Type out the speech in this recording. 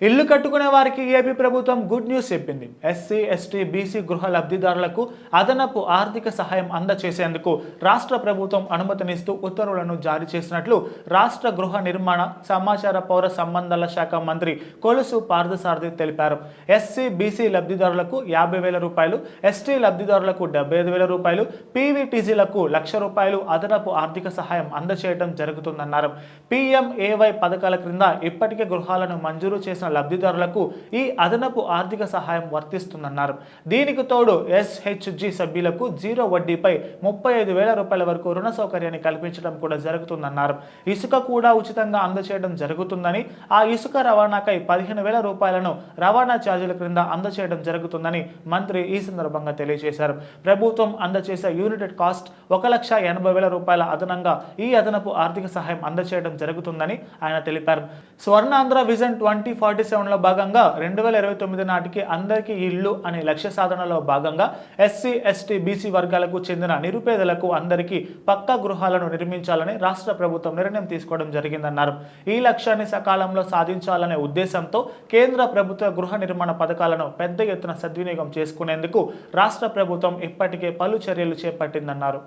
ఇల్లు కట్టుకునే వారికి ఏపీ ప్రభుత్వం గుడ్ న్యూస్ చెప్పింది. ఎస్సీ, ఎస్టీ, బీసీ గృహ లబ్ధిదారులకు అదనపు ఆర్థిక సహాయం అందజేసేందుకు రాష్ట్ర ప్రభుత్వం అనుమతినిస్తూ ఉత్తర్వులను జారీ చేసినట్లు రాష్ట్ర గృహ నిర్మాణ, సమాచార పౌర సంబంధాల శాఖ మంత్రి కొలుసు పార్థసారథి తెలిపారు. ఎస్సీ, బీసీ లబ్ధిదారులకు 50,000 రూపాయలు, ఎస్టీ లబ్ధిదారులకు 75,000 రూపాయలు, పీవీటీసీలకు ₹1,00,000 అదనపు ఆర్థిక సహాయం అందజేయడం జరుగుతుందన్నారు. PMAY పథకాల క్రింద ఇప్పటికే గృహాలను మంజూరు చేసిన లబ్ధిదారులకు ఈ అదనపు ఆర్థిక సహాయం వర్తిస్తుందన్నారు. దీనికి తోడు SHG సభ్యులకు 0 వడ్డీపై ₹35,000 వరకు రుణ సౌకర్యాన్ని కల్పించడం కూడా జరుగుతుందన్నారు. ఇసుక కూడా ఉచితంగా అందజేయడం జరుగుతుందని, ఆ ఇసుక రవాణాకై ₹15,000 రవాణా ఛార్జీల క్రింద అందజేయడం జరుగుతుందని మంత్రి ఈ సందర్భంగా తెలియజేశారు. ప్రభుత్వం అందజేసే యూనిట్ కాస్ట్ ₹1,80,000 అదనంగా ఈ అదనపు ఆర్థిక సహాయం అందజేయడం జరుగుతుందని ఆయన తెలిపారు. స్వర్ణాంధ్ర విజన్ 2047లో భాగంగా 2029 నాటికి అందరికీ ఇల్లు అనే లక్ష్య సాధనలో భాగంగా ఎస్సీ, ఎస్టీ, బీసీ వర్గాలకు చెందిన నిరుపేదలకు అందరికీ పక్కా గృహాలను నిర్మించాలని రాష్ట్ర ప్రభుత్వం నిర్ణయం తీసుకోవడం జరిగిందన్నారు. ఈ లక్ష్యాన్ని సకాలంలో సాధించాలనే ఉద్దేశంతో కేంద్ర ప్రభుత్వ గృహ నిర్మాణ పథకాలను పెద్ద ఎత్తున సద్వినియోగం చేసుకునేందుకు రాష్ట్ర ప్రభుత్వం ఇప్పటికే పలు చర్యలు చేపట్టిందన్నారు.